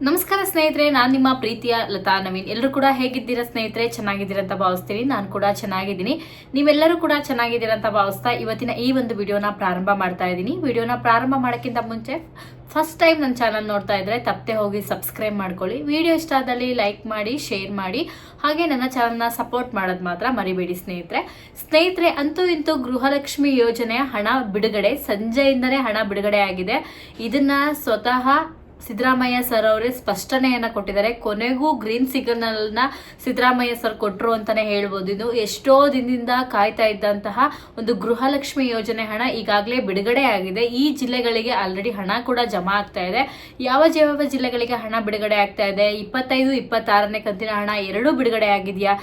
ನಮಸ್ಕಾರ ಸ್ನೇಹಿತರೆ, ನಾನು ನಿಮ್ಮ ಪ್ರೀತಿಯ ಲತಾ ನವೀನ್. ಎಲ್ಲರೂ ಕೂಡ ಹೇಗಿದ್ದೀರಾ ಸ್ನೇಹಿತರೆ? ಚೆನ್ನಾಗಿದ್ದೀರಾ ಅಂತ ಭಾವಿಸ್ತೀನಿ. ನಾನು ಕೂಡ ಚೆನ್ನಾಗಿದ್ದೀನಿ. ನೀವೆಲ್ಲರೂ ಕೂಡ ಚೆನ್ನಾಗಿದ್ದೀರಾ ಅಂತ ಭಾವಿಸ್ತಾ ಇವತ್ತಿನ ಈ ಒಂದು ವಿಡಿಯೋನ ಪ್ರಾರಂಭ ಮಾಡ್ತಾ ಇದ್ದೀನಿ. ವಿಡಿಯೋನ ಪ್ರಾರಂಭ ಮಾಡೋಕ್ಕಿಂತ ಮುಂಚೆ ಫಸ್ಟ್ ಟೈಮ್ ನನ್ನ ಚಾನಲ್ ನೋಡ್ತಾ ಇದ್ರೆ ತಪ್ಪದೆ ಹೋಗಿ ಸಬ್ಸ್ಕ್ರೈಬ್ ಮಾಡ್ಕೊಳ್ಳಿ. ವಿಡಿಯೋ ಇಷ್ಟ ಆದಲ್ಲಿ ಲೈಕ್ ಮಾಡಿ, ಶೇರ್ ಮಾಡಿ, ಹಾಗೆ ನನ್ನ ಚಾನಲ್ನ ಸಪೋರ್ಟ್ ಮಾಡೋದು ಮಾತ್ರ ಮರಿಬೇಡಿ ಸ್ನೇಹಿತರೆ. ಅಂತೂ ಇಂತೂ ಗೃಹಲಕ್ಷ್ಮಿ ಯೋಜನೆಯ ಹಣ ಬಿಡುಗಡೆ ಸಂಜೆಯಿಂದನೇ ಹಣ ಬಿಡುಗಡೆ ಆಗಿದೆ. ಇದನ್ನ ಸ್ವತಃ ಸಿದ್ದರಾಮಯ್ಯ ಸರ್ ಅವರೇ ಸ್ಪಷ್ಟನೆಯನ್ನ ಕೊಟ್ಟಿದ್ದಾರೆ. ಕೊನೆಗೂ ಗ್ರೀನ್ ಸಿಗ್ನಲ್ ನ ಸಿದ್ದರಾಮಯ್ಯ ಸರ್ ಕೊಟ್ಟರು ಅಂತಾನೆ ಹೇಳ್ಬೋದು. ಇದು ಎಷ್ಟೋ ದಿನದಿಂದ ಕಾಯ್ತಾ ಇದ್ದಂತಹ ಒಂದು ಗೃಹಲಕ್ಷ್ಮಿ ಯೋಜನೆ ಹಣ ಈಗಾಗಲೇ ಬಿಡುಗಡೆ ಆಗಿದೆ. ಈ ಜಿಲ್ಲೆಗಳಿಗೆ ಆಲ್ರೆಡಿ ಹಣ ಕೂಡ ಜಮಾ ಆಗ್ತಾ ಇದೆ. ಯಾವ ಜಿಲ್ಲೆಗಳಿಗೆ ಹಣ ಬಿಡುಗಡೆ ಆಗ್ತಾ ಇದೆ, 25, 26ನೇ ಕಂತಿನ ಹಣ ಎರಡೂ ಬಿಡುಗಡೆ ಆಗಿದೆಯಾ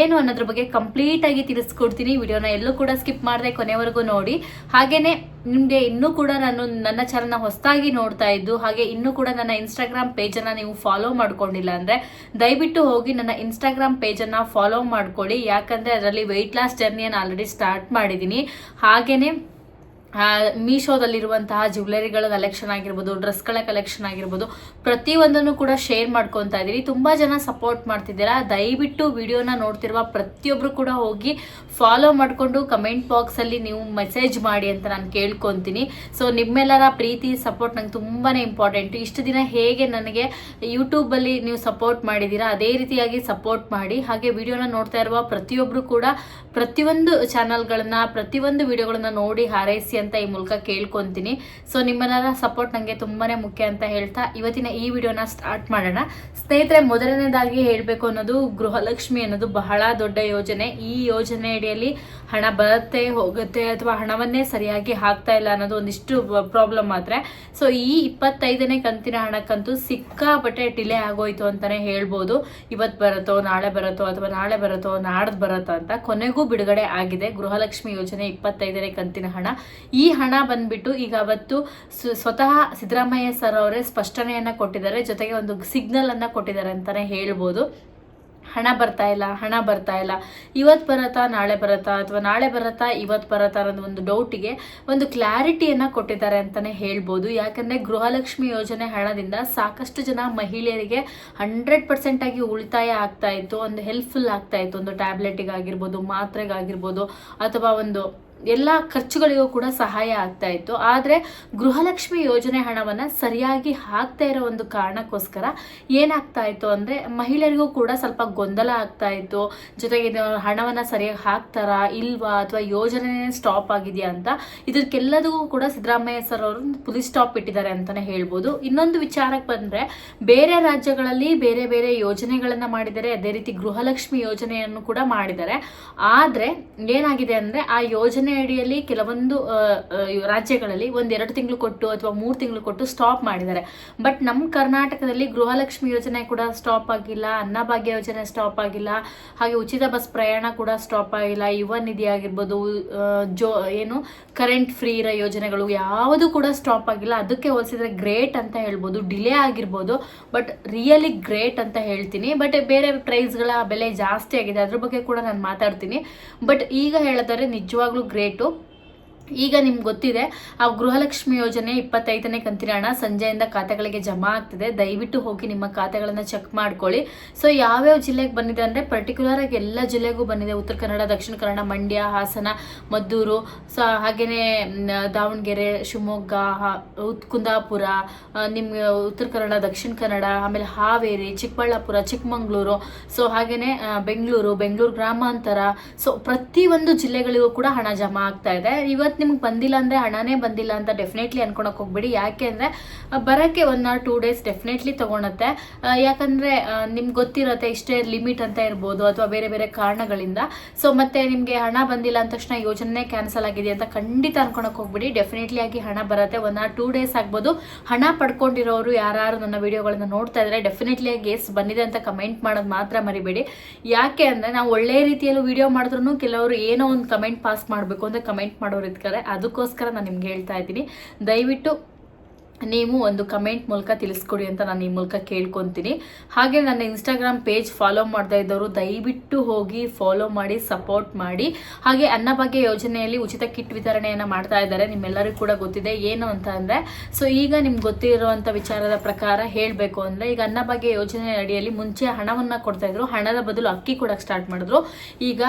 ಏನು ಅನ್ನೋದ್ರ ಬಗ್ಗೆ ಕಂಪ್ಲೀಟ್ ಆಗಿ ತಿಳಿಸ್ಕೊಡ್ತೀನಿ. ವಿಡಿಯೋನ ಎಲ್ಲೂ ಕೂಡ ಸ್ಕಿಪ್ ಮಾಡದೆ ಕೊನೆವರೆಗೂ ನೋಡಿ. ಹಾಗೇನೆ ನಿಮ್ಗೆ ಇನ್ನೂ ಕೂಡ ನನ್ನ ಚಾನಲ್ನ ಹೊಸದಾಗಿ ನೋಡ್ತಾ ಇದ್ದು ಹಾಗೆ ಇನ್ನೂ ಕೂಡ ನನ್ನ ಇನ್ಸ್ಟಾಗ್ರಾಮ್ ಪೇಜನ್ನು ನೀವು ಫಾಲೋ ಮಾಡ್ಕೊಂಡಿಲ್ಲ ಅಂದ್ರೆ ದಯವಿಟ್ಟು ಹೋಗಿ ನನ್ನ ಇನ್ಸ್ಟಾಗ್ರಾಮ್ ಪೇಜನ್ನು ಫಾಲೋ ಮಾಡ್ಕೊಳ್ಳಿ. ಯಾಕಂದ್ರೆ ಅದರಲ್ಲಿ ವೆಯ್ಟ್ ಲಾಸ್ ಜರ್ನಿಯನ್ನು ಆಲ್ರೆಡಿ ಸ್ಟಾರ್ಟ್ ಮಾಡಿದ್ದೀನಿ. ಹಾಗೇನೆ ಮೀಶೋದಲ್ಲಿರುವಂತಹ ಜ್ಯುವೆಲರಿಗಳ ಕಲೆಕ್ಷನ್ ಆಗಿರ್ಬೋದು, ಡ್ರೆಸ್ಗಳ ಕಲೆಕ್ಷನ್ ಆಗಿರ್ಬೋದು, ಪ್ರತಿಯೊಂದನ್ನು ಕೂಡ ಶೇರ್ ಮಾಡ್ಕೊತಾ ಇದ್ದೀರಿ. ತುಂಬ ಜನ ಸಪೋರ್ಟ್ ಮಾಡ್ತಿದ್ದೀರಾ. ದಯವಿಟ್ಟು ವಿಡಿಯೋನ ನೋಡ್ತಿರುವ ಪ್ರತಿಯೊಬ್ಬರು ಕೂಡ ಹೋಗಿ ಫಾಲೋ ಮಾಡಿಕೊಂಡು ಕಮೆಂಟ್ ಬಾಕ್ಸಲ್ಲಿ ನೀವು ಮೆಸೇಜ್ ಮಾಡಿ ಅಂತ ನಾನು ಕೇಳ್ಕೊತೀನಿ. ಸೊ ನಿಮ್ಮೆಲ್ಲರ ಪ್ರೀತಿ ಸಪೋರ್ಟ್ ನಂಗೆ ತುಂಬಾ ಇಂಪಾರ್ಟೆಂಟ್. ಇಷ್ಟು ದಿನ ಹೇಗೆ ನನಗೆ ಯೂಟ್ಯೂಬಲ್ಲಿ ನೀವು ಸಪೋರ್ಟ್ ಮಾಡಿದ್ದೀರಾ ಅದೇ ರೀತಿಯಾಗಿ ಸಪೋರ್ಟ್ ಮಾಡಿ. ಹಾಗೆ ವಿಡಿಯೋನ ನೋಡ್ತಾ ಇರುವ ಪ್ರತಿಯೊಬ್ಬರು ಕೂಡ ಪ್ರತಿಯೊಂದು ಚಾನಲ್ಗಳನ್ನ, ಪ್ರತಿಯೊಂದು ವಿಡಿಯೋಗಳನ್ನ ನೋಡಿ ಹಾರೈಸಿ ಅಂತ ಈ ಮೂಲಕ ಕೇಳ್ಕೊಂತೀನಿ. ಸೊ ನಿಮ್ಮೆಲ್ಲರ ಸಪೋರ್ಟ್ ನನಗೆ ತುಂಬಾನೇ ಮುಖ್ಯ ಅಂತ ಹೇಳ್ತಾ ಇವತ್ತಿನ ಈ ವಿಡಿಯೋನ ಸ್ಟಾರ್ಟ್ ಮಾಡೋಣ ಸ್ನೇಹಿತರೆ. ಮೊದಲನೇದಾಗಿ ಹೇಳಬೇಕು ಅನ್ನೋದು, ಗೃಹಲಕ್ಷ್ಮಿ ಅನ್ನೋದು ಬಹಳ ದೊಡ್ಡ ಯೋಜನೆ. ಈ ಯೋಜನೆ ಅಡಿಯಲ್ಲಿ ಹಣ ಬರುತ್ತೆ ಹೋಗುತ್ತೆ ಅಥವಾ ಹಣವನ್ನೇ ಸರಿಯಾಗಿ ಹಾಕ್ತಾ ಇಲ್ಲ ಅನ್ನೋದು ಒಂದಿಷ್ಟು ಪ್ರಾಬ್ಲಮ್ ಮಾತ್ರ. ಸೊ ಈ 25ನೇ ಕಂತಿನ ಹಣಕ್ಕಂತೂ ಸಿಕ್ಕಾಪಟ್ಟೆ ಡಿಲೇ ಆಗೋಯ್ತು ಅಂತಾನೆ ಹೇಳ್ಬೋದು. ಇವತ್ತು ಬರುತ್ತೋ ನಾಳೆ ಬರುತ್ತೋ ಅಥವಾ ನಾಳೆ ಬರುತ್ತೋ ನಾಡ್ದು ಬರುತ್ತೋ ಅಂತ ಕೊನೆಗೂ ಬಿಡುಗಡೆ ಆಗಿದೆ ಗೃಹಲಕ್ಷ್ಮಿ ಯೋಜನೆ 25ನೇ ಕಂತಿನ ಹಣ. ಈ ಹಣ ಬಂದ್ಬಿಟ್ಟು ಈಗ ಅವತ್ತು ಸ್ವತಃ ಸಿದ್ದರಾಮಯ್ಯ ಸರ್ ಅವರೇ ಸ್ಪಷ್ಟನೆಯನ್ನ ಕೊಟ್ಟಿದ್ದಾರೆ, ಜೊತೆಗೆ ಒಂದು ಸಿಗ್ನಲ್ ಅನ್ನ ಕೊಟ್ಟಿದ್ದಾರೆ ಅಂತಾನೆ ಹೇಳ್ಬೋದು. ಹಣ ಬರ್ತಾ ಇಲ್ಲ, ಇವತ್ತು ಬರತ್ತಾ ನಾಳೆ ಬರತ್ತಾ ಅಥವಾ ನಾಳೆ ಬರತ್ತಾ ಇವತ್ತು ಬರತ್ತಾ ಅನ್ನೋದು ಒಂದು ಡೌಟಿಗೆ ಒಂದು ಕ್ಲಾರಿಟಿಯನ್ನ ಕೊಟ್ಟಿದ್ದಾರೆ ಅಂತಾನೆ ಹೇಳ್ಬೋದು. ಯಾಕಂದ್ರೆ ಗೃಹಲಕ್ಷ್ಮಿ ಯೋಜನೆ ಹಣದಿಂದ ಸಾಕಷ್ಟು ಜನ ಮಹಿಳೆಯರಿಗೆ 100% ಆಗಿ ಉಳಿತಾಯ ಆಗ್ತಾ ಇತ್ತು, ಒಂದು ಹೆಲ್ಪ್ಫುಲ್ ಆಗ್ತಾ ಇತ್ತು. ಒಂದು ಟ್ಯಾಬ್ಲೆಟಿಗಾಗಿರ್ಬೋದು, ಮಾತ್ರೆಗಾಗಿರ್ಬೋದು, ಅಥವಾ ಒಂದು ಎಲ್ಲ ಖರ್ಚುಗಳಿಗೂ ಕೂಡ ಸಹಾಯ ಆಗ್ತಾ ಇತ್ತು. ಆದರೆ ಗೃಹಲಕ್ಷ್ಮಿ ಯೋಜನೆ ಹಣವನ್ನು ಸರಿಯಾಗಿ ಹಾಕ್ತಾ ಇರೋ ಒಂದು ಕಾರಣಕ್ಕೋಸ್ಕರ ಏನಾಗ್ತಾ ಇತ್ತು ಅಂದರೆ ಮಹಿಳೆಯರಿಗೂ ಕೂಡ ಸ್ವಲ್ಪ ಗೊಂದಲ ಆಗ್ತಾ ಇತ್ತು. ಜೊತೆಗೆ ಹಣವನ್ನು ಸರಿಯಾಗಿ ಹಾಕ್ತಾರಾ ಇಲ್ವಾ ಅಥವಾ ಯೋಜನೆ ಸ್ಟಾಪ್ ಆಗಿದೆಯಾ ಅಂತ ಇದಕ್ಕೆಲ್ಲದಕ್ಕೂ ಕೂಡ ಸಿದ್ದರಾಮಯ್ಯ ಸರ್ ಅವರು ಪುಲಿಸ್ ಸ್ಟಾಪ್ ಇಟ್ಟಿದ್ದಾರೆ ಅಂತಾನೆ ಹೇಳ್ಬೋದು. ಇನ್ನೊಂದು ವಿಚಾರಕ್ಕೆ ಬಂದರೆ, ಬೇರೆ ರಾಜ್ಯಗಳಲ್ಲಿ ಬೇರೆ ಬೇರೆ ಯೋಜನೆಗಳನ್ನು ಮಾಡಿದ್ದಾರೆ, ಅದೇ ರೀತಿ ಗೃಹಲಕ್ಷ್ಮಿ ಯೋಜನೆಯನ್ನು ಕೂಡ ಮಾಡಿದ್ದಾರೆ. ಆದರೆ ಏನಾಗಿದೆ ಅಂದರೆ ಆ ಯೋಜನೆ ಅಡಿಯಲ್ಲಿ ಕೆಲವೊಂದು ರಾಜ್ಯಗಳಲ್ಲಿ 1-2 ತಿಂಗಳು ಕೊಟ್ಟು ಅಥವಾ 3 ತಿಂಗಳು ಕೊಟ್ಟು ಸ್ಟಾಪ್ ಮಾಡಿದ್ದಾರೆ. ಬಟ್ ನಮ್ಮ ಕರ್ನಾಟಕದಲ್ಲಿ ಗೃಹಲಕ್ಷ್ಮಿ ಯೋಜನೆ ಕೂಡ ಸ್ಟಾಪ್ ಆಗಿಲ್ಲ, ಅನ್ನಭಾಗ್ಯ ಯೋಜನೆ ಸ್ಟಾಪ್ ಆಗಿಲ್ಲ, ಹಾಗೆ ಉಚಿತ ಬಸ್ ಪ್ರಯಾಣ ಕೂಡ ಸ್ಟಾಪ್ ಆಗಿಲ್ಲ, ಯುವ ನಿಧಿ ಆಗಿರ್ಬೋದು, ಕರೆಂಟ್ ಫ್ರೀ ಇರೋ ಯೋಜನೆಗಳು ಯಾವುದು ಕೂಡ ಸ್ಟಾಪ್ ಆಗಿಲ್ಲ. ಅದಕ್ಕೆ ಹೋಲಿಸಿದ್ರೆ ಗ್ರೇಟ್ ಅಂತ ಹೇಳ್ಬೋದು. ಡಿಲೇ ಆಗಿರ್ಬೋದು ಬಟ್ ರಿಯಲಿ ಗ್ರೇಟ್ ಅಂತ ಹೇಳ್ತೀನಿ. ಬಟ್ ಬೇರೆ ಪ್ರೈಸ್ಗಳ ಬೆಲೆ ಜಾಸ್ತಿ ಆಗಿದೆ, ಅದ್ರ ಬಗ್ಗೆ ಕೂಡ ನಾನು ಮಾತಾಡ್ತೀನಿ. ಬಟ್ ಈಗ ಹೇಳಿದರೆ ನಿಜವಾಗ್ಲೂ ಗ್ರೇಟು. ಈಗ ನಿಮ್ಗೆ ಗೊತ್ತಿದೆ, ಆ ಗೃಹಲಕ್ಷ್ಮಿ ಯೋಜನೆ 25ನೇ ಕಂತಿನ ಹಣ ಸಂಜೆಯಿಂದ ಖಾತೆಗಳಿಗೆ ಜಮಾ ಆಗ್ತಿದೆ. ದಯವಿಟ್ಟು ಹೋಗಿ ನಿಮ್ಮ ಖಾತೆಗಳನ್ನು ಚೆಕ್ ಮಾಡ್ಕೊಳ್ಳಿ. ಸೊ ಯಾವ್ಯಾವ ಜಿಲ್ಲೆಗೆ ಬಂದಿದೆ ಅಂದರೆ ಪರ್ಟಿಕ್ಯುಲರ್ ಆಗಿ ಎಲ್ಲ ಜಿಲ್ಲೆಗೂ ಬಂದಿದೆ. ಉತ್ತರ ಕನ್ನಡ, ದಕ್ಷಿಣ ಕನ್ನಡ, ಮಂಡ್ಯ, ಹಾಸನ, ಮದ್ದೂರು, ಸೊ ಹಾಗೆಯೇ ದಾವಣಗೆರೆ, ಶಿವಮೊಗ್ಗ, ಕುಂದಾಪುರ, ನಿಮ್ಗೆ ಉತ್ತರ ಕನ್ನಡ, ದಕ್ಷಿಣ ಕನ್ನಡ, ಆಮೇಲೆ ಹಾವೇರಿ, ಚಿಕ್ಕಬಳ್ಳಾಪುರ, ಚಿಕ್ಕಮಂಗ್ಳೂರು, ಸೊ ಹಾಗೆಯೇ ಬೆಂಗಳೂರು ಗ್ರಾಮಾಂತರ, ಸೊ ಪ್ರತಿಯೊಂದು ಜಿಲ್ಲೆಗಳಿಗೂ ಕೂಡ ಹಣ ಜಮಾ ಆಗ್ತಾ ಇದೆ. ಇವತ್ತು ನಿಮ್ಗೆ ಬಂದಿಲ್ಲ ಅಂದರೆ ಹಣನೇ ಬಂದಿಲ್ಲ ಅಂತ ಡೆಫಿನೆಟ್ಲಿ ಅನ್ಕೊಳಕ್ಕೆ ಹೋಗ್ಬೇಡಿ. ಯಾಕೆ ಅಂದರೆ ಬರೋಕ್ಕೆ 1 or 2 days ಡೆಫಿನೆಟ್ಲಿ ತೊಗೊಳತ್ತೆ. ಯಾಕಂದರೆ ನಿಮ್ಗೆ ಗೊತ್ತಿರುತ್ತೆ ಇಷ್ಟೇ ಲಿಮಿಟ್ ಅಂತ ಇರ್ಬೋದು ಅಥವಾ ಬೇರೆ ಬೇರೆ ಕಾರಣಗಳಿಂದ. ಸೊ ಮತ್ತೆ ನಿಮಗೆ ಹಣ ಬಂದಿಲ್ಲ ಅಂದ ತಕ್ಷಣ ಯೋಜನೆ ಕ್ಯಾನ್ಸಲ್ ಆಗಿದೆ ಅಂತ ಖಂಡಿತ ಅನ್ಕೊಳಕ್ಕೆ ಹೋಗ್ಬೇಡಿ. ಡೆಫಿನೆಟ್ಲಿ ಆಗಿ ಹಣ ಬರುತ್ತೆ. 1 or 2 days ಆಗ್ಬೋದು. ಹಣ ಪಡ್ಕೊಂಡಿರೋರು ಯಾರು ನನ್ನ ವಿಡಿಯೋಗಳನ್ನ ನೋಡ್ತಾ ಇದ್ದಾರೆ ಡೆಫಿನೆಟ್ಲಿ ಆಗಿ ಎಸ್ ಬಂದಿದೆ ಅಂತ ಕಮೆಂಟ್ ಮಾಡೋದು ಮಾತ್ರ ಮರಿಬೇಡಿ. ಯಾಕೆ ಅಂದರೆ ನಾವು ಒಳ್ಳೆ ರೀತಿಯಲ್ಲೂ ವಿಡಿಯೋ ಮಾಡಿದ್ರು ಕೆಲವರು ಏನೋ ಒಂದು ಕಮೆಂಟ್ ಪಾಸ್ ಮಾಡಬೇಕು ಅಂದರೆ ಕಮೆಂಟ್ ಮಾಡೋರು ಇರ್ತಾರೆ. ಅದಕ್ಕೋಸ್ಕರ ನಾನು ನಿಮ್ಗೆ ಹೇಳ್ತಾ ಇದ್ದೀನಿ, ದಯವಿಟ್ಟು ನೀವು ಒಂದು ಕಮೆಂಟ್ ಮೂಲಕ ತಿಳಿಸ್ಕೊಡಿ ಅಂತ ನಾನು ಈ ಮೂಲಕ ಕೇಳ್ಕೊತೀನಿ. ಹಾಗೆ ನನ್ನ ಇನ್ಸ್ಟಾಗ್ರಾಮ್ ಪೇಜ್ ಫಾಲೋ ಮಾಡ್ತಾ ಇದ್ದವರು ದಯವಿಟ್ಟು ಹೋಗಿ ಫಾಲೋ ಮಾಡಿ, ಸಪೋರ್ಟ್ ಮಾಡಿ. ಹಾಗೆ ಅನ್ನಭಾಗ್ಯ ಯೋಜನೆಯಲ್ಲಿ ಉಚಿತ ಕಿಟ್ ವಿತರಣೆಯನ್ನು ಮಾಡ್ತಾ ಇದ್ದಾರೆ, ನಿಮ್ಮೆಲ್ಲರಿಗೂ ಕೂಡ ಗೊತ್ತಿದೆ. ಏನು ಅಂತ ಅಂದರೆ, ಸೊ ಈಗ ನಿಮ್ಗೆ ಗೊತ್ತಿರುವಂಥ ವಿಚಾರದ ಪ್ರಕಾರ ಹೇಳಬೇಕು ಅಂದರೆ, ಈಗ ಅನ್ನಭಾಗ್ಯ ಯೋಜನೆ ಅಡಿಯಲ್ಲಿ ಮುಂಚೆ ಹಣವನ್ನು ಕೊಡ್ತಾ ಇದ್ರು, ಹಣದ ಬದಲು ಅಕ್ಕಿ ಕೊಡೋಕ್ಕೆ ಸ್ಟಾರ್ಟ್ ಮಾಡಿದ್ರು. ಈಗ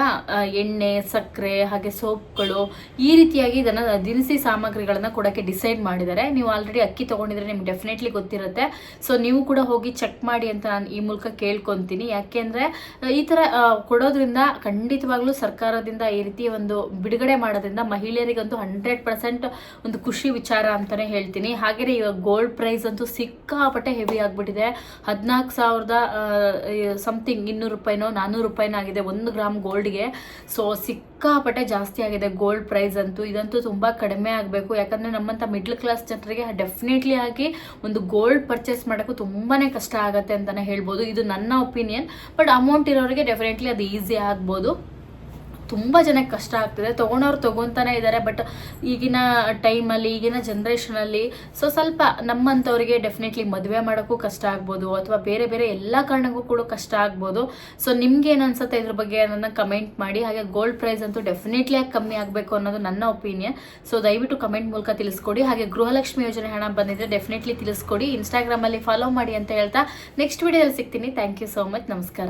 ಎಣ್ಣೆ, ಸಕ್ಕರೆ, ಹಾಗೆ ಸೋಪ್ಗಳು, ಈ ರೀತಿಯಾಗಿ ದಿನಸಿ ಸಾಮಗ್ರಿಗಳನ್ನು ಕೊಡೋಕ್ಕೆ ಡಿಸೈಡ್ ಮಾಡಿದ್ದಾರೆ. ನೀವು ಆಲ್ರೆಡಿ ಅಕ್ಕಿ ತಗೊಂಡಿದ್ರೆ ನಿಮ್ಗೆ ಡೆಫಿನೆಟ್ಲಿ ಗೊತ್ತಿರುತ್ತೆ. ಸೊ ನೀವು ಕೂಡ ಹೋಗಿ ಚೆಕ್ ಮಾಡಿ ಅಂತ ನಾನು ಈ ಮೂಲಕ ಕೇಳ್ಕೊತೀನಿ. ಯಾಕೆಂದರೆ ಈ ಥರ ಕೊಡೋದ್ರಿಂದ ಖಂಡಿತವಾಗ್ಲೂ ಸರ್ಕಾರದಿಂದ ಈ ರೀತಿ ಒಂದು ಬಿಡುಗಡೆ ಮಾಡೋದ್ರಿಂದ ಮಹಿಳೆಯರಿಗಂತೂ 100% ಒಂದು ಖುಷಿ ವಿಚಾರ ಅಂತಲೇ ಹೇಳ್ತೀನಿ. ಹಾಗೆಯೇ ಇವಾಗ ಗೋಲ್ಡ್ ಪ್ರೈಸ್ ಅಂತೂ ಸಿಕ್ಕಾಪಟ್ಟೆ ಹೆವಿ ಆಗಿಬಿಟ್ಟಿದೆ. 14,000 ಸಮಥಿಂಗ್ 200 ರೂಪಾಯಿನೋ 400 ರೂಪಾಯಿನೋ ಆಗಿದೆ 1 ಗ್ರಾಮ್ ಗೋಲ್ಡ್ಗೆ. ಸೊ ಸಿಕ್ಕಾಪಟ್ಟೆ ಜಾಸ್ತಿ ಆಗಿದೆ ಗೋಲ್ಡ್ ಪ್ರೈಸ್ ಅಂತೂ. ಇದಂತೂ ತುಂಬ ಕಡಿಮೆ ಆಗಬೇಕು. ಯಾಕಂದರೆ ನಮ್ಮಂಥ ಮಿಡ್ಲ್ ಕ್ಲಾಸ್ ಜನರಿಗೆ ಡೆಫಿನೆಟ್ಲಿ ಆಗಿ ಒಂದು ಗೋಲ್ಡ್ ಪರ್ಚೇಸ್ ಮಾಡೋಕ್ಕೂ ತುಂಬಾ ಕಷ್ಟ ಆಗುತ್ತೆ ಅಂತಲೇ ಹೇಳ್ಬೋದು. ಇದು ನನ್ನ ಒಪಿನಿಯನ್. ಬಟ್ ಅಮೌಂಟ್ ಇರೋರಿಗೆ ಡೆಫಿನೆಟ್ಲಿ ಅದು ಈಸಿ ಆಗ್ಬೋದು. ತುಂಬ ಜನಕ್ಕೆ ಕಷ್ಟ ಆಗ್ತಿದೆ, ತೊಗೊಳೋರು ತೊಗೊತಾನೆ ಇದ್ದಾರೆ. ಬಟ್ ಈಗಿನ ಟೈಮಲ್ಲಿ, ಈಗಿನ ಜನ್ರೇಷನಲ್ಲಿ ಸ್ವಲ್ಪ ನಮ್ಮಂಥವ್ರಿಗೆ ಡೆಫಿನೆಟ್ಲಿ ಮದುವೆ ಮಾಡೋಕ್ಕೂ ಕಷ್ಟ ಆಗ್ಬೋದು, ಅಥವಾ ಬೇರೆ ಬೇರೆ ಎಲ್ಲ ಕಾರಣಕ್ಕೂ ಕೂಡ ಕಷ್ಟ ಆಗ್ಬೋದು. ಸೊ ನಿಮ್ಗೆ ಏನು ಅನ್ಸುತ್ತೆ ಇದ್ರ ಬಗ್ಗೆ ನನ್ನ ಕಮೆಂಟ್ ಮಾಡಿ. ಹಾಗೆ ಗೋಲ್ಡ್ ಪ್ರೈಸ್ ಅಂತೂ ಡೆಫಿನೆಟ್ಲಿ ಆಗಿ ಕಮ್ಮಿ ಆಗಬೇಕು ಅನ್ನೋದು ನನ್ನ ಒಪಿನಿಯನ್. ಸೊ ದಯವಿಟ್ಟು ಕಮೆಂಟ್ ಮೂಲಕ ತಿಳಿಸ್ಕೊಡಿ. ಹಾಗೆ ಗೃಹಲಕ್ಷ್ಮಿ ಯೋಜನೆ ಹಣ ಬಂದಿದೆ, ಡೆಫಿನೆಟ್ಲಿ ತಿಳಿಸ್ಕೊಡಿ. ಇನ್ಸ್ಟಾಗ್ರಾಮಲ್ಲಿ ಫಾಲೋ ಮಾಡಿ ಅಂತ ಹೇಳ್ತಾ ನೆಕ್ಸ್ಟ್ ವಿಡಿಯೋದಲ್ಲಿ ಸಿಗ್ತೀನಿ. Thank you so much. ನಮಸ್ಕಾರ.